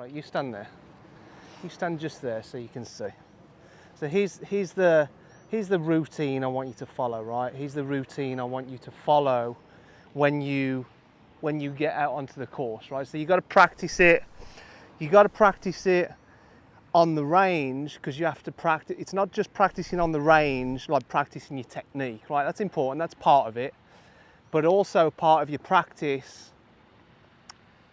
Right, you stand there. You stand just there so you can see. So here's the routine I want you to follow, right? Here's the routine I want you to follow when you get out onto the course, right? So you got to practice it. You got to practice it on the range, because you have to practice. It's not just practicing on the range, like practicing your technique, right? That's important. That's part of it. But also part of your practice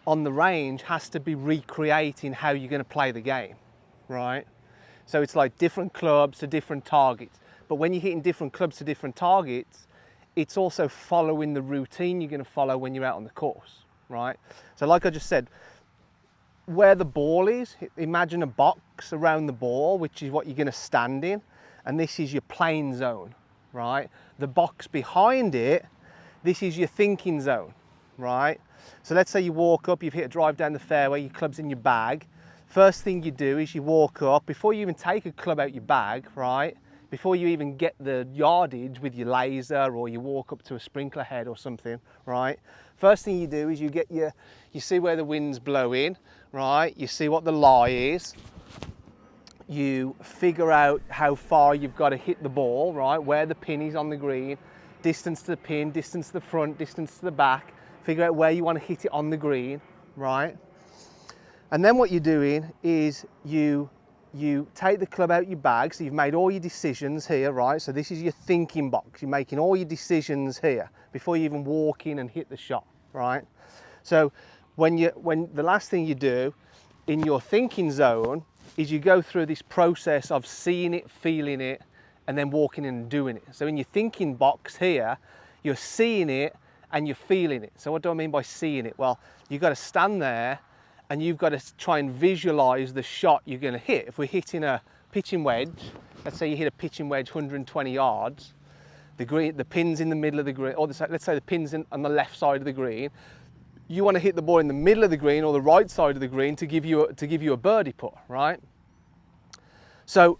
on the range has to be recreating how you're going to play the game, right? So it's like different clubs to different targets. But when you're hitting different clubs to different targets, it's also following the routine you're going to follow when you're out on the course, right? So like I just said, where the ball is, imagine a box around the ball, which is what you're going to stand in, and this is your playing zone, right? The box behind it, this is your thinking zone, right? So let's say you walk up, you've hit a drive down the fairway, your club's in your bag. First thing you do is you walk up, before you even take a club out your bag, right? Before you even get the yardage with your laser, or you walk up to a sprinkler head or something, right? First thing you do is you see where the wind's blowing, right? You see what the lie is. You figure out how far you've got to hit the ball, right? Where the pin is on the green, distance to the pin, distance to the front, distance to the back. Figure out where you want to hit it on the green, right? And then what you're doing is you take the club out your bag, so you've made all your decisions here, right? So this is your thinking box. You're making all your decisions here before you even walk in and hit the shot, right? So when the last thing you do in your thinking zone is you go through this process of seeing it, feeling it, and then walking in and doing it. So in your thinking box here, you're seeing it and you're feeling it. So what do I mean by seeing it? Well, you've got to stand there and you've got to try and visualize the shot you're going to hit. If we're hitting a pitching wedge, let's say you hit a pitching wedge 120 yards, the pin's in the middle of the green, or let's say the pin's on the left side of the green. You want to hit the ball in the middle of the green or the right side of the green to give you a birdie putt, right? So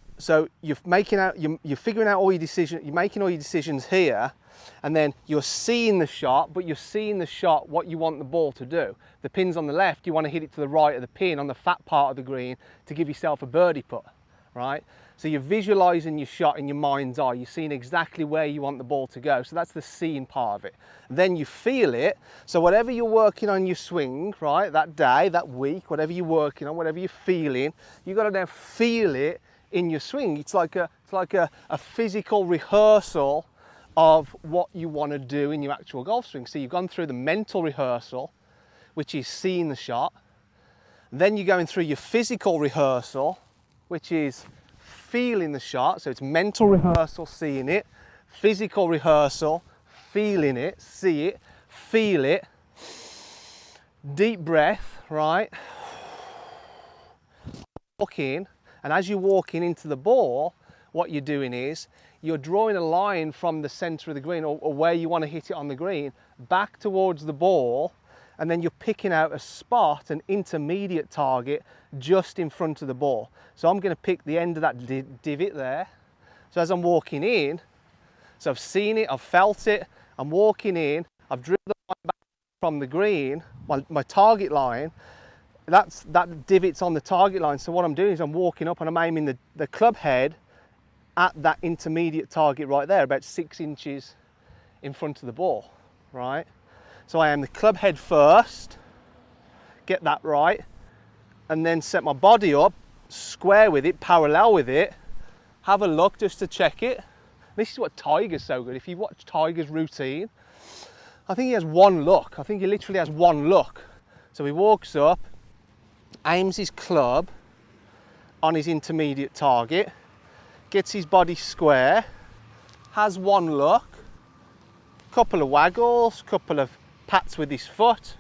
you're figuring out all your decisions. You're making all your decisions here, and then you're seeing the shot, but you're seeing the shot what you want the ball to do. The pin's on the left, you want to hit it to the right of the pin on the fat part of the green to give yourself a birdie putt, right? So you're visualizing your shot in your mind's eye. You're seeing exactly where you want the ball to go. So that's the seeing part of it. Then you feel it. So whatever you're working on your swing, right, that day, that week, whatever you're working on, whatever you're feeling, you've got to now feel it in your swing. It's like a physical rehearsal of what you want to do in your actual golf swing. So you've gone through the mental rehearsal, which is seeing the shot. Then you're going through your physical rehearsal, which is feeling the shot. So it's mental rehearsal, seeing it, physical rehearsal, feeling it, see it, feel it. Deep breath, right? Walk in, and as you're walking into the ball, what you're doing is you're drawing a line from the center of the green, or where you want to hit it on the green, back towards the ball, and then you're picking out a spot, an intermediate target, just in front of the ball. So I'm going to pick the end of that divot there. So as I'm walking in, so I've seen it, I've felt it, I'm walking in, I've drilled the line back from the green, my target line, that divot's on the target line. So what I'm doing is I'm walking up and I'm aiming the club head at that intermediate target right there, about 6 inches in front of the ball, right? So I aim the club head first, get that right, and then set my body up, square with it, parallel with it, have a look just to check it. This is what Tiger's so good. If you watch Tiger's routine, I think he has one look. I think he literally has one look. So he walks up, aims his club on his intermediate target, gets his body square, has one look, couple of waggles, couple of pats with his foot,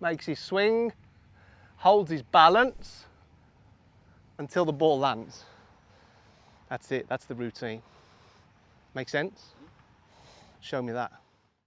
makes his swing, holds his balance until the ball lands. That's it, that's the routine. Make sense? Show me that.